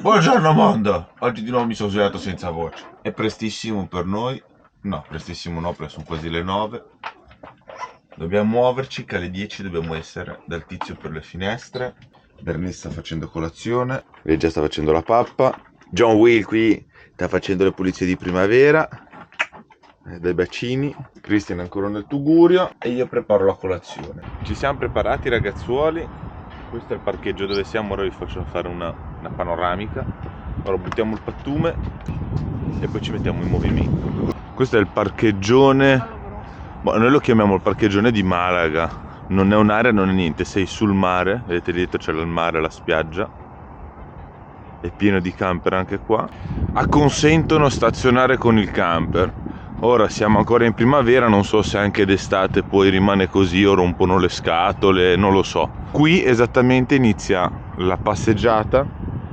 Buongiorno mondo! Oggi di nuovo mi sono svegliato senza voce. È prestissimo per noi. No, prestissimo no, perché sono quasi le 9. Dobbiamo muoverci, che alle 10 dobbiamo essere dal tizio per le finestre. Bernice sta facendo colazione. Regia sta facendo la pappa. John Will qui sta facendo le pulizie di primavera. Dai bacini. Christian è ancora nel tugurio. E io preparo la colazione. Ci siamo preparati ragazzuoli. Questo è il parcheggio dove siamo, ora vi faccio fare una panoramica. Ora buttiamo il pattume e poi ci mettiamo in movimento. Questo è il parcheggione, noi lo chiamiamo il parcheggione di Malaga. Non è un'area, non è niente, sei sul mare, vedete dietro c'è il mare, la spiaggia. È pieno di camper anche qua. Acconsentono stazionare con il camper. Ora siamo ancora in primavera, non so se anche d'estate poi rimane così o rompono le scatole, non lo so. Qui esattamente inizia la passeggiata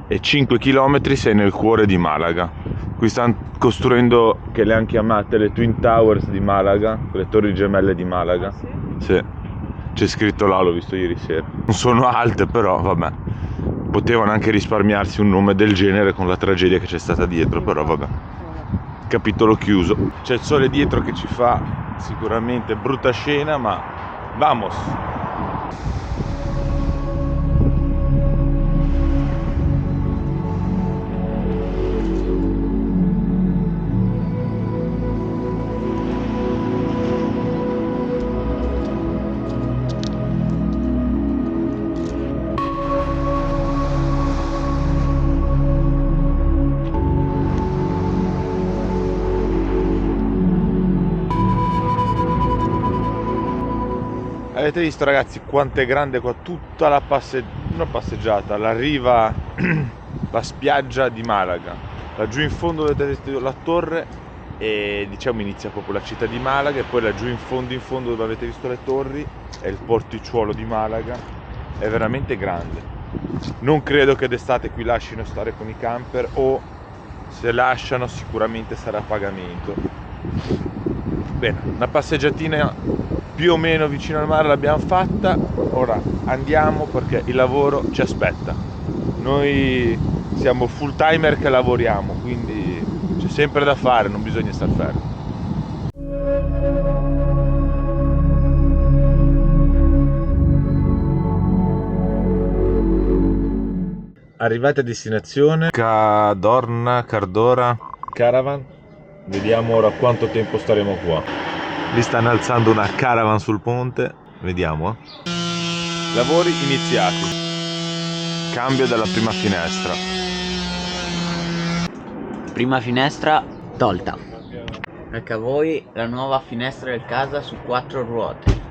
e 5 km sei nel cuore di Malaga. Qui stanno costruendo, che le hanno chiamate le Twin Towers di Malaga, le torri gemelle di Malaga. Ah, sì? Sì, c'è scritto là, l'ho visto ieri sera. Non sono alte però, vabbè. Potevano anche risparmiarsi un nome del genere con la tragedia che c'è stata dietro, però vabbè. Capitolo chiuso. C'è il sole dietro che ci fa sicuramente brutta scena, ma vamos! Avete visto ragazzi quanto è grande qua tutta la passeggiata, la riva, la spiaggia di Malaga. Laggiù in fondo vedete la torre e diciamo inizia proprio la città di Malaga, e poi laggiù in fondo dove avete visto le torri è il porticciolo di Malaga. È veramente grande. Non credo che d'estate qui lasciano stare con i camper, o se lasciano sicuramente sarà a pagamento. Bene, una passeggiatina più o meno vicino al mare l'abbiamo fatta. Ora andiamo perché il lavoro ci aspetta. Noi siamo full timer che lavoriamo, quindi c'è sempre da fare, non bisogna star fermi. Arrivati a destinazione Cardora Caravan. Vediamo ora quanto tempo staremo qua. Li stanno alzando una caravan sul ponte, vediamo. Lavori iniziati. Cambio della prima finestra. Prima finestra tolta. Ecco a voi la nuova finestra del casa su 4 ruote.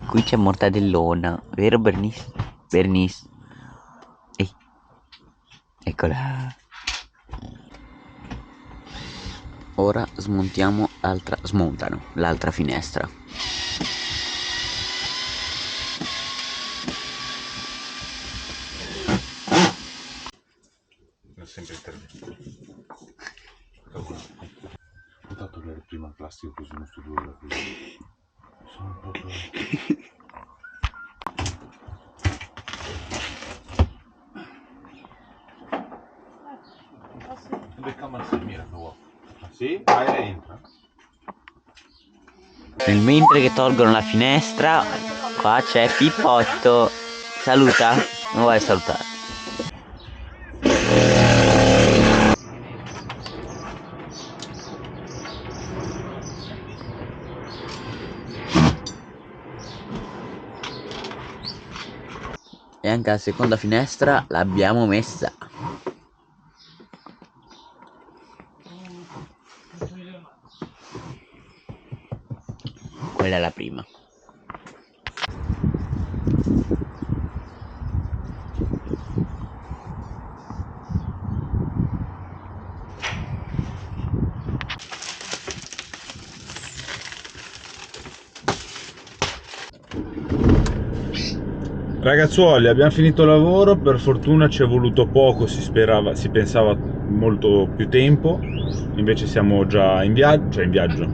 Qui c'è mortadellona, vero Bernice? Bernice. Ehi. Eccola. Ora smontano l'altra finestra. Ho sempre intervenuto. Ho dato prima il plastico così non sto due ora così. Sono un po'. Sì? Vai, entra. Nel mentre che tolgono la finestra, qua c'è Pippotto. Saluta? Non vuoi salutare? E anche la seconda finestra l'abbiamo messa. Quella è la prima. Ragazzuoli, abbiamo finito il lavoro, per fortuna ci è voluto poco, si pensava molto più tempo, invece siamo già in viaggio.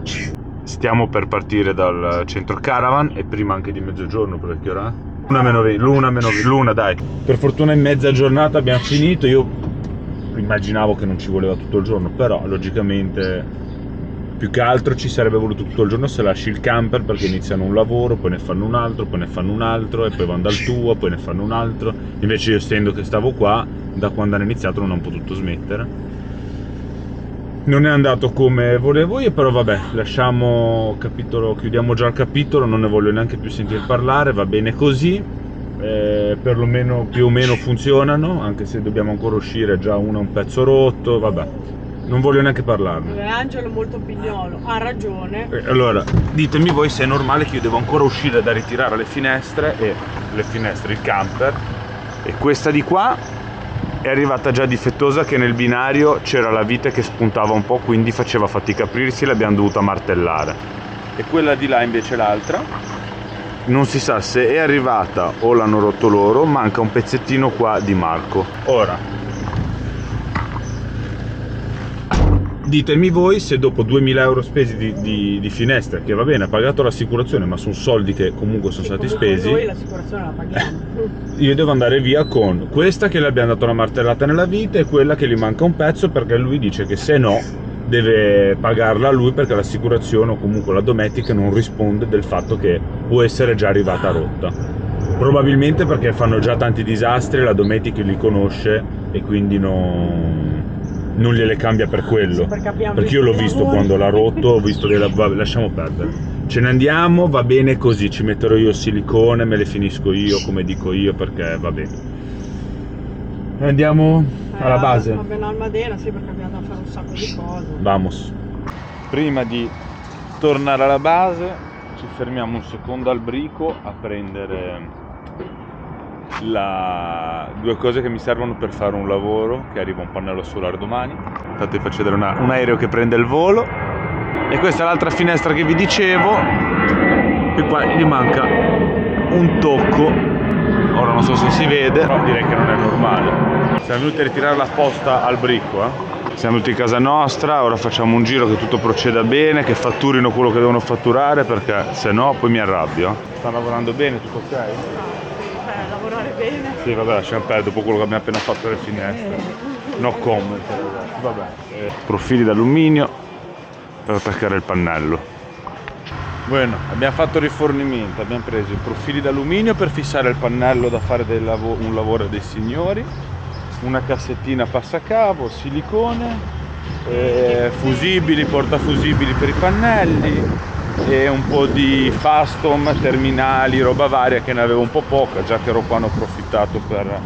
Stiamo per partire dal centro caravan e prima anche di mezzogiorno, perché che ora? L'una dai. Per fortuna in mezza giornata abbiamo finito, io immaginavo che non ci voleva tutto il giorno, però logicamente più che altro ci sarebbe voluto tutto il giorno se lasci il camper, perché iniziano un lavoro, poi ne fanno un altro, poi ne fanno un altro e poi vanno dal tuo, poi ne fanno un altro. Invece io, essendo che stavo qua, da quando hanno iniziato non ho potuto smettere. Non è andato come volevo io, però vabbè, lasciamo capitolo, chiudiamo già il capitolo, non ne voglio neanche più sentire parlare, va bene così. Perlomeno più o meno funzionano, anche se dobbiamo ancora uscire, già uno è un pezzo rotto, vabbè. Non voglio neanche parlarne. Angelo è molto pignolo, ha ragione. Allora, ditemi voi se è normale che io devo ancora uscire da ritirare le finestre, il camper, e questa di qua è arrivata già difettosa, che nel binario c'era la vite che spuntava un po', quindi faceva fatica a aprirsi, l'abbiamo dovuta martellare. E quella di là invece, l'altra, non si sa se è arrivata o l'hanno rotto loro, manca un pezzettino qua di Marco. Ora, ditemi voi se dopo 2000 euro spesi di finestre, che va bene, ha pagato l'assicurazione, ma sono soldi che comunque sono stati spesi, noi l'assicurazione la paghiamo. io devo andare via con questa che le abbiamo dato una martellata nella vite e quella che gli manca un pezzo, perché lui dice che se no deve pagarla lui, perché l'assicurazione o comunque la Dometic non risponde del fatto che può essere già arrivata rotta. Probabilmente perché fanno già tanti disastri, la Dometic li conosce e quindi non gliele cambia per quello. Perché io l'ho visto quando l'ha rotto, ho visto lasciamo perdere. Ce ne andiamo, va bene così, ci metterò io il silicone, me le finisco io come dico io, perché va bene. Andiamo alla base. A Benalmadena, sì, perché abbiamo da fare un sacco di cose. Vamos. Prima di tornare alla base ci fermiamo un secondo al Brico a prendere due cose che mi servono per fare un lavoro, che arriva un pannello solare domani. Infatti faccio vedere un aereo che prende il volo. E questa è l'altra finestra che vi dicevo, e qua gli manca un tocco. Ora non so se si vede, però direi che non è normale. Siamo venuti a ritirare la posta al Brico, Siamo venuti in casa nostra, ora facciamo un giro che tutto proceda bene, che fatturino quello che devono fatturare, perché se no poi mi arrabbio. Stanno lavorando bene, tutto ok? Lavorare bene. Sì, vabbè, lasciamo perdere dopo quello che abbiamo appena fatto alle finestre. No comment, vabbè. Profili d'alluminio per attaccare il pannello. Bueno, abbiamo fatto il rifornimento, abbiamo preso i profili d'alluminio per fissare il pannello da fare un lavoro dei signori, una cassettina passacavo, silicone, fusibili, portafusibili per i pannelli e un po' di Fastom, terminali, roba varia, che ne avevo un po' poca, già che ero qua, ne ho approfittato per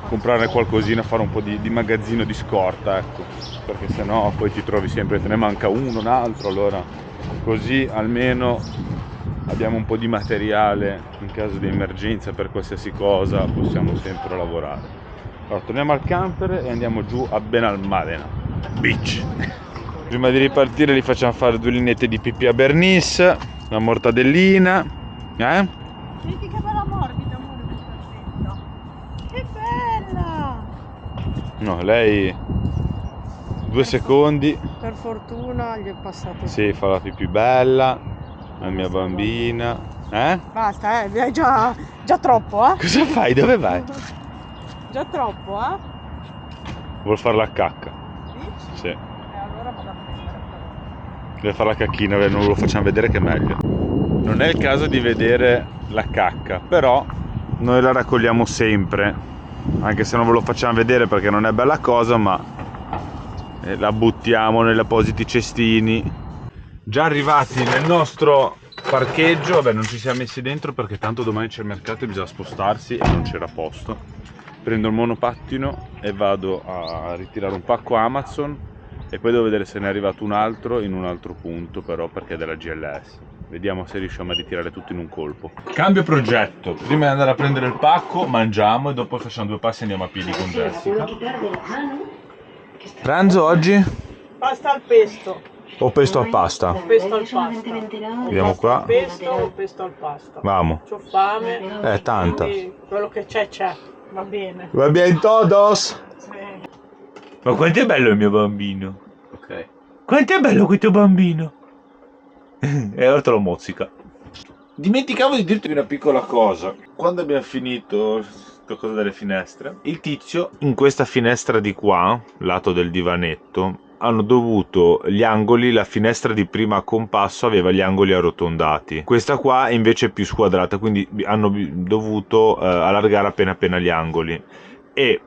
comprare qualcosina, fare un po' di magazzino di scorta, ecco, perché sennò poi ti trovi sempre, te ne manca uno, un altro, allora così almeno abbiamo un po' di materiale in caso di emergenza, per qualsiasi cosa possiamo sempre lavorare. Allora torniamo al camper e andiamo giù a Benalmadena Beach. Prima di ripartire gli facciamo fare 2 lineette di pipì a Bernice, una mortadellina. Senti che bella morbida, amore, questa fetta. Che bella! No, lei 2 secondi. Per fortuna gli è passato. Sì, fa la pipì bella, la mia bambina. Basta, è già troppo, Cosa fai? Dove vai? Già troppo, Vuol fare la cacca. Dici? Sì. Allora vado a prendere. Deve fare la cacchina, non lo facciamo vedere che è meglio. Non è il caso di vedere la cacca, però noi la raccogliamo sempre, anche se non ve lo facciamo vedere perché non è bella cosa, ma la buttiamo negli appositi cestini. Già arrivati nel nostro parcheggio, vabbè, non ci siamo messi dentro perché tanto domani c'è il mercato e bisogna spostarsi e non c'era posto. Prendo il monopattino e vado a ritirare un pacco Amazon e poi devo vedere se ne è arrivato un altro in un altro punto, però, perché è della GLS. Vediamo se riusciamo a ritirare tutto in un colpo. Cambio progetto: prima di andare a prendere il pacco mangiamo e dopo facciamo 2 passi e andiamo a piedi con Jessica. Pranzo oggi? Pasta al pesto. O pesto al pasta? Pesto al pasta. Vediamo qua. Pesto o pesto al pasta? Vamo. C'ho fame. Tanta. Quello che c'è. Va bene. Va bien todos. Ma quanto è bello il mio bambino. Ok. Quanto è bello questo bambino. E ora te lo mozzica. Dimenticavo di dirti una piccola cosa. Quando abbiamo finito questa cosa delle finestre, il tizio in questa finestra di qua, lato del divanetto, hanno dovuto gli angoli, la finestra di prima a compasso aveva gli angoli arrotondati, questa qua è invece più squadrata, quindi hanno dovuto allargare appena gli angoli. E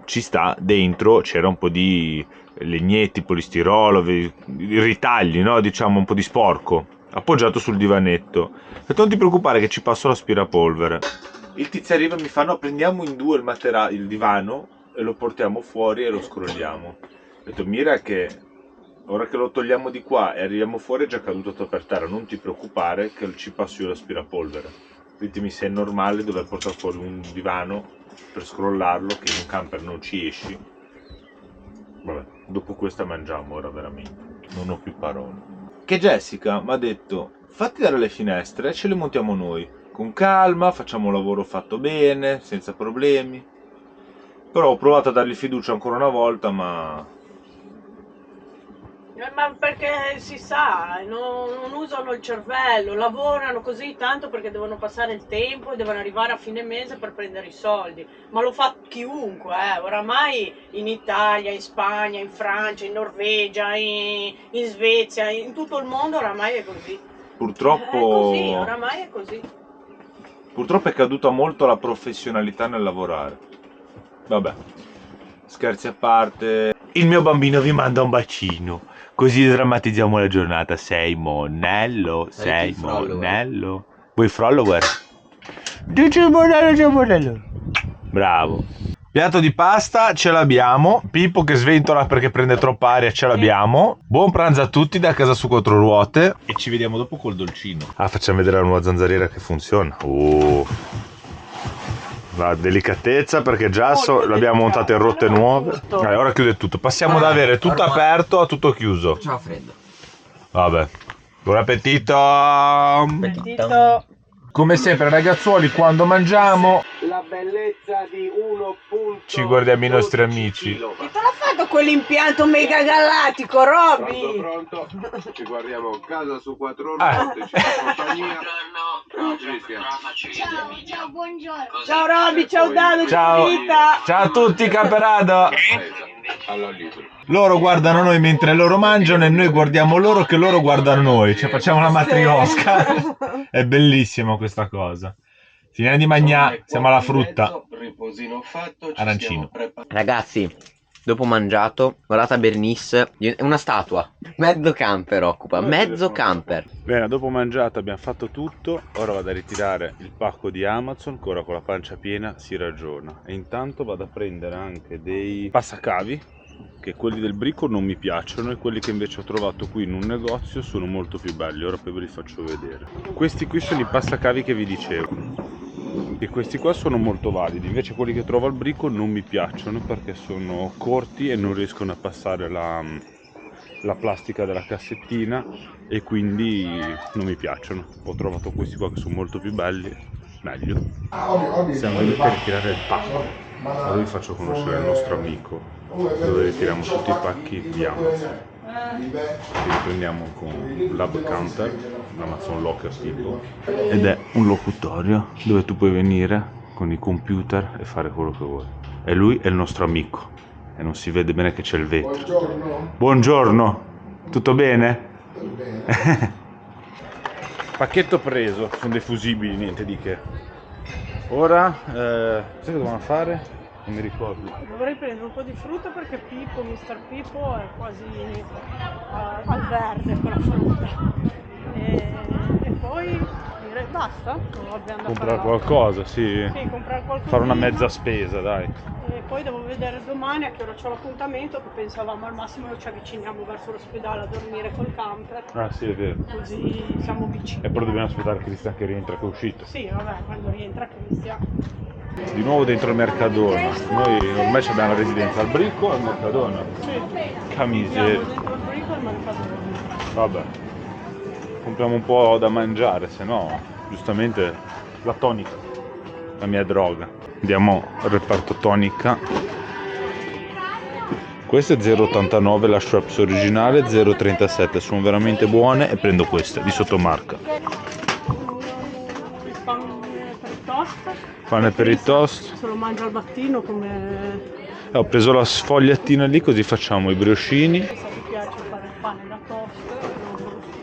ci sta dentro, c'era un po' di legnetti, polistirolo, ritagli, no? Diciamo un po' di sporco appoggiato sul divanetto. Ho detto non ti preoccupare che ci passo l'aspirapolvere. Il tizio arriva e mi fa no, prendiamo in due il divano e lo portiamo fuori e lo scrolliamo. Ho detto mira che ora che lo togliamo di qua e arriviamo fuori è già caduto per terra, non ti preoccupare che ci passo io l'aspirapolvere. Ditemi se è normale dover portare fuori un divano per scrollarlo, che in un camper non ci esci. Vabbè, dopo questa mangiamo ora veramente, non ho più parole. Che Jessica mi ha detto fatti dare le finestre e ce le montiamo noi, con calma, facciamo un lavoro fatto bene, senza problemi. Però ho provato a dargli fiducia ancora una volta, ma Ma perché si sa, non usano il cervello, lavorano così tanto perché devono passare il tempo e devono arrivare a fine mese per prendere i soldi. Ma lo fa chiunque, oramai in Italia, in Spagna, in Francia, in Norvegia, in Svezia, in tutto il mondo oramai è così. purtroppo È così, oramai è così. purtroppo è caduta molto la professionalità nel lavorare. Vabbè, scherzi a parte. Il mio bambino vi manda un bacino, così drammatizziamo la giornata. Sei monello, sei monello. Vuoi follower? Dici monello, c'è monello. Bravo. Piatto di pasta ce l'abbiamo. Pippo che sventola perché prende troppa aria ce l'abbiamo. Buon pranzo a tutti da casa su quattro ruote. E ci vediamo dopo col dolcino. Ah, facciamo vedere la nuova zanzariera che funziona. La delicatezza perché già l'abbiamo montata in rotte nuove. Ora chiude tutto. Passiamo da avere tutto aperto a tutto chiuso. Ciao freddo. Vabbè. Buon appetito. Appetito. Come sempre ragazzuoli, quando mangiamo La bellezza di 1.12 ci guardiamo i nostri amici. Chi te l'ha fatto quell'impianto mega galattico, Roby? Pronto? Ci guardiamo casa su quattro ruote, ci fa compagnia. Ciao, buongiorno. Ciao Roby, ciao Dado, Ciao. ciao Rita. Ciao a tutti camperada. Alla libro. Loro guardano noi mentre loro mangiano e noi guardiamo loro che loro guardano noi. Cioè facciamo la matriosca. È bellissima questa cosa. Finiamo di mangiare, siamo alla frutta. Riposino fatto, ci Arancino. Ragazzi, dopo mangiato, guardate a Bernice, è una statua. Mezzo camper occupa, mezzo camper. Bene, dopo mangiato abbiamo fatto tutto. Ora vado a ritirare il pacco di Amazon, che ora con la pancia piena si ragiona. E intanto vado a prendere anche dei passacavi, che quelli del Brico non mi piacciono, e quelli che invece ho trovato qui in un negozio sono molto più belli. Ora poi ve li faccio vedere. Questi qui sono i passacavi che vi dicevo, e questi qua sono molto validi. Invece quelli che trovo al Brico non mi piacciono perché sono corti e non riescono a passare la plastica della cassettina, e quindi non mi piacciono. Ho trovato questi qua che sono molto più belli, meglio. Siamo venuti a ritirare il pacco. Ora vi faccio conoscere il nostro amico, dove ritiriamo tutti i pacchi di Amazon. Li prendiamo con Lab Counter, l'Amazon Locker tipo, ed è un locutorio dove tu puoi venire con i computer e fare quello che vuoi. E lui è il nostro amico e non si vede bene che c'è il vetro. Buongiorno. Buongiorno, tutto bene? Pacchetto preso, sono dei fusibili, niente di che. Ora, sai che dobbiamo fare? Non mi ricordo. Dovrei prendere un po' di frutta perché Pippo, Mr. Pippo è quasi al verde con la frutta. E poi direi basta? Non abbiamo da Comprare fare qualcosa, sì. Sì, comprare qualcosa. Fare una mezza spesa, dai. E poi devo vedere domani a che ora c'ho l'appuntamento, che pensavamo al massimo ci avviciniamo verso l'ospedale a dormire col camper. Ah sì, è vero. Così siamo vicini. E poi dobbiamo aspettare Cristian che rientra, che è uscito. Sì, vabbè, quando rientra Cristian. Di nuovo dentro il Mercadona. Noi ormai abbiamo la residenza al Brico e al Mercadona. Sì. Che miseria. Andiamo dentro il brico e il Mercadona. Vabbè. Compriamo un po' da mangiare, se no, giustamente, la tonica, la mia droga. Andiamo al reparto tonica. Queste 0,89 la Schweppes originale, 0,37, sono veramente buone e prendo queste di sottomarca. Il pane per il toast. Pane per il toast. Se lo mangia al mattino come... Ho preso la sfogliattina lì, così facciamo i briochini. Se ti piace fare il pane da toast,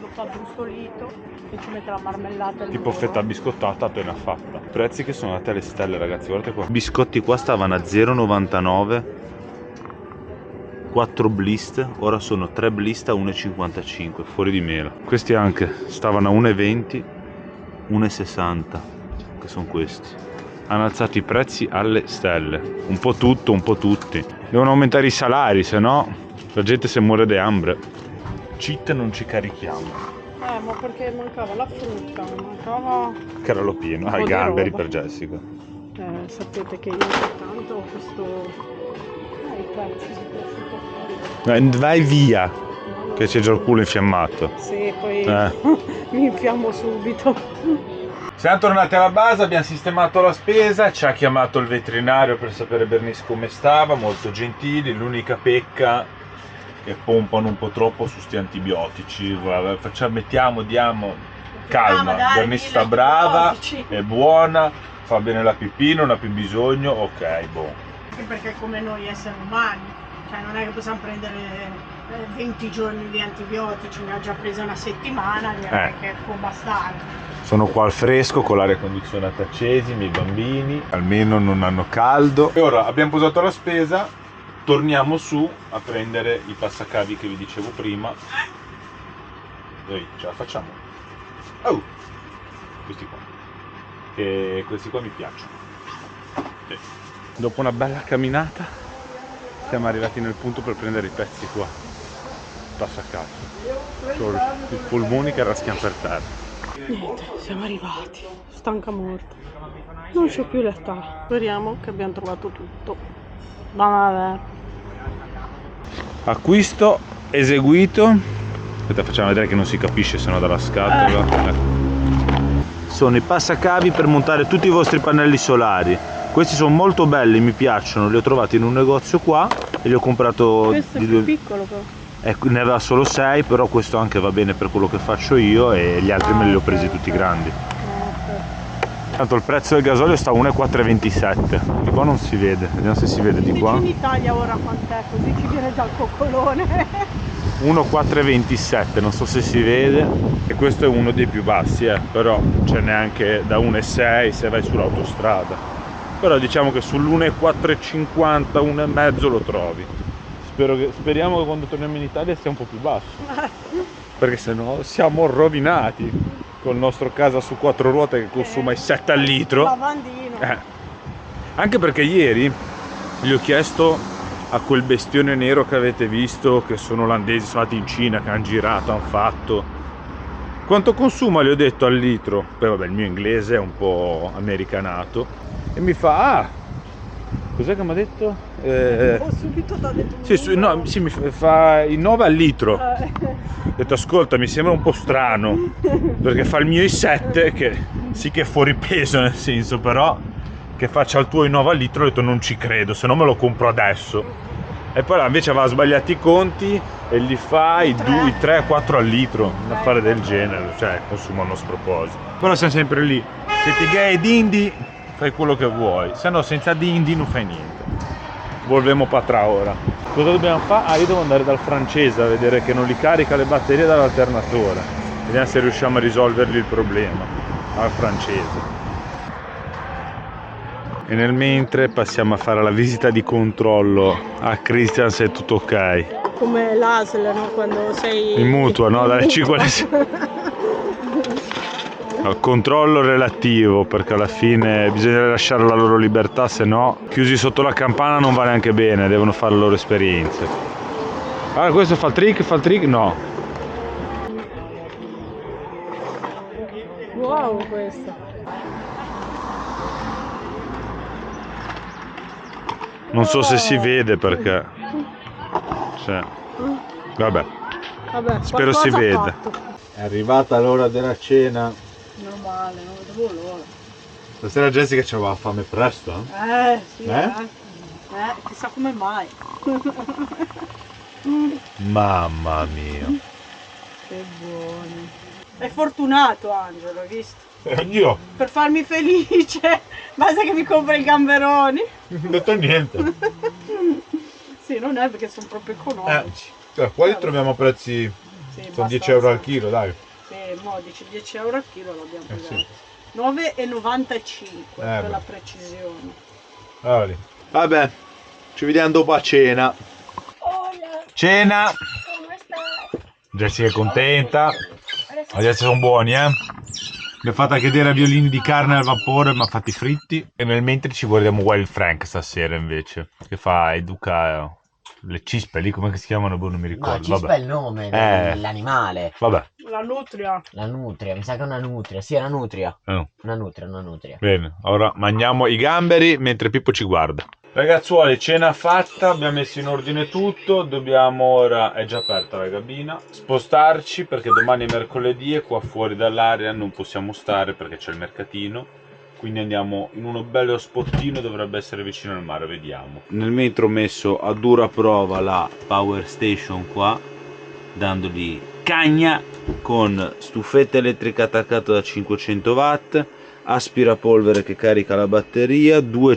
lo fa brustolito e ci mette la marmellata. Tipo fetta biscottata appena fatta. Prezzi che sono andati alle stelle, ragazzi, guardate qua. I biscotti qua stavano a 0,99, 4 blist, ora sono 3 blist a 1,55, fuori di mela. Questi anche stavano a 1,20, 1,60, che sono questi. Hanno alzato i prezzi alle stelle, un po' tutto, un po' tutti. Devono aumentare i salari, se no la gente si muore di hambre. Cheat non ci carichiamo. Ma perché mancava la frutta, mancava... Che era lo pieno, po' i di gamberi roba. per Jessica. Sapete che io tanto questo... i prezzi di prosciutto. Vai via, che c'è già il culo infiammato. Sì, poi mi infiammo subito. Siamo tornati alla base, abbiamo sistemato la spesa, ci ha chiamato il veterinario per sapere Bernice come stava, molto gentili, l'unica pecca che pompano un po' troppo su sti antibiotici, diamo calma, dai, Bernice sta mille brava, antibiotici. è buona, fa bene la pipì, non ha più bisogno, ok, boh. Anche perché è come noi esseri umani, cioè non è che possiamo prendere 20 giorni di antibiotici, ne ha già presa una settimana, direi che può bastare. Sono qua al fresco con l'aria condizionata accesa, i miei bambini almeno non hanno caldo. E ora abbiamo posato la spesa, torniamo su a prendere i passacavi che vi dicevo prima. Noi ce la facciamo. Oh! Questi qua. E questi qua mi piacciono. Sì. Dopo una bella camminata siamo arrivati nel punto per prendere i pezzi qua. Passacavi. Con i polmoni che raschiano per terra. Niente, siamo arrivati, stanca morta. Non c'ho più l'età. Speriamo che abbiamo trovato tutto. Vabbè. Acquisto eseguito. Aspetta, facciamo vedere che non si capisce sennò dalla scatola. Sono i passacavi per montare tutti i vostri pannelli solari. Questi sono molto belli, mi piacciono, li ho trovati in un negozio qua e li ho comprato Questo è di più due. piccolo però. Ne aveva solo 6, però questo anche va bene per quello che faccio io e gli altri me li ho presi tutti grandi. Tanto il prezzo del gasolio sta a 1,427. Di qua non si vede, vediamo se si vede di qua. In Italia ora quant'è? Così ci viene già il coccolone. 1,427, non so se si vede. E questo è uno dei più bassi, però ce n'è anche da 1,6 se vai sull'autostrada. Però diciamo che sull'1,450, 1,5 lo trovi. Speriamo che quando torniamo in Italia sia un po' più basso, perché sennò siamo rovinati col nostro casa su 4 ruote che consuma i 7 al litro. Lavandino. Anche perché ieri gli ho chiesto a quel bestione nero che avete visto, che sono olandesi, sono andati in Cina, che hanno girato, hanno fatto, quanto consuma, gli ho detto al litro. Poi vabbè, il mio inglese è un po' americanato e mi fa cos'è che mi ha detto? Subito t'ha detto Sì, mi fa i 9 al litro. Ho detto ascolta, mi sembra un po' strano perché fa il mio i 7, che sì che è fuori peso nel senso, però che faccia il tuo i 9 al litro, ho detto non ci credo, se no me lo compro adesso. E poi invece aveva sbagliato i conti e gli fa i 3-4 al litro, un affare del genere, cioè consuma uno sproposito. Però siamo sempre lì, siete gay ed indie, fai quello che vuoi, se no senza dindi non fai niente. Volvemo patra ora. Cosa dobbiamo fare? Io devo andare dal francese a vedere che non li carica le batterie dall'alternatore. Vediamo se riusciamo a risolvergli il problema al francese. E nel mentre passiamo a fare la visita di controllo a Christian se è tutto ok. Come l'ASL, no? Quando sei In mutuo, no? Dalle 5 alle 6. Al controllo relativo, perché alla fine bisogna lasciare la loro libertà, se no chiusi sotto la campana non va neanche bene, devono fare le loro esperienze. Allora questo fa il trick, no. Wow, questo. Non so se si vede perché vabbè, spero si veda. È arrivata l'ora della cena. Normale, non vedevo l'ora. Stasera Jessica c'aveva fame presto, Sì, Chissà come mai. Mamma mia. Che buoni. È fortunato Angelo, hai visto? Oddio, Per farmi felice, basta che mi compra i gamberoni. non ho detto niente. Sì, non è perché sono proprio economici. Qua troviamo prezzi, Sì, sono 10 euro al chilo, dai. Sì, mo dici 10 euro al chilo l'abbiamo pagato. Sì. 9,95 per beh. la precisione. Allora lì. Vabbè, ci vediamo dopo a cena. Cena! Come stai? Jessica è contenta. Adesso sono buoni, eh? Mi ha fatto anche dei raviolini di carne al vapore, ma fatti fritti. E nel mentre ci guardiamo Wild Frank stasera invece. Che fa, educa le cispe lì, come si chiamano? Boh, non mi No, ricordo. cispa Vabbè. è il nome Eh. dell'animale. Vabbè. La nutria. La nutria, mi sa che è una nutria. Sì, è una nutria. Oh. Una nutria, una nutria. Bene, ora mangiamo i gamberi mentre Pippo ci guarda. Ragazzuoli, cena fatta, abbiamo messo in ordine tutto, dobbiamo ora, è già aperta la cabina, spostarci perché domani è mercoledì e qua fuori dall'area non possiamo stare perché c'è il mercatino, quindi andiamo in uno bello spottino, dovrebbe essere vicino al mare, vediamo. Nel mentre ho messo a dura prova la Power Station qua, dandogli cagna con stufetta elettrica attaccata da 500 watt, aspirapolvere che carica la batteria, tre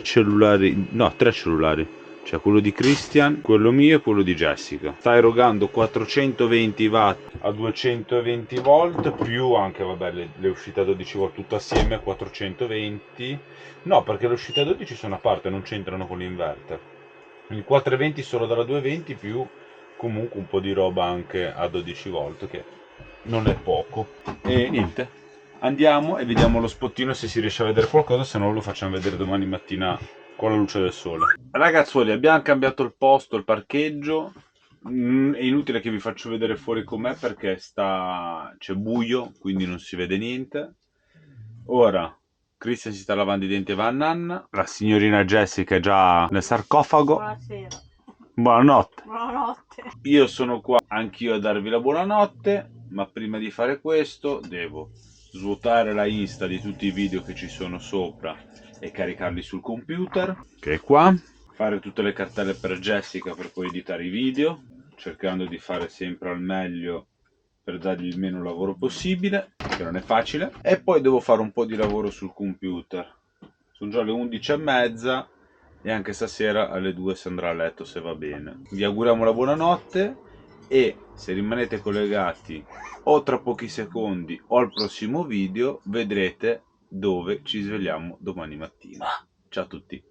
cellulari, cioè quello di Christian, quello mio e quello di Jessica. Sta erogando 420 watt a 220 volt più anche vabbè le uscite a 12 volt tutto assieme a 420. No, perché le uscite a 12 sono a parte, non c'entrano con l'inverter. Quindi 420 solo dalla 220 più comunque un po' di roba anche a 12 volt che non è poco. E niente, andiamo e vediamo lo spottino se si riesce a vedere qualcosa, se no lo facciamo vedere domani mattina con la luce del sole. Ragazzuoli, abbiamo cambiato il posto, il parcheggio. È inutile che vi faccio vedere fuori com'è perché c'è buio, quindi non si vede niente. Ora Christian si sta lavando i denti e va a nanna. La signorina Jessica è già nel sarcofago. Buonasera. Buonanotte. Buonanotte. Io sono qua anch'io a darvi la buonanotte, ma prima di fare questo devo svuotare la Insta di tutti i video che ci sono sopra e caricarli sul computer, che è qua, fare tutte le cartelle per Jessica per poi editare i video, cercando di fare sempre al meglio per dargli il meno lavoro possibile, che non è facile, e poi devo fare un po' di lavoro sul computer. Sono già le 11:30 e anche stasera alle 2 si andrà a letto se va bene. Vi auguriamo la buonanotte e se rimanete collegati o tra pochi secondi o al prossimo video vedrete dove ci svegliamo domani mattina. Ciao a tutti.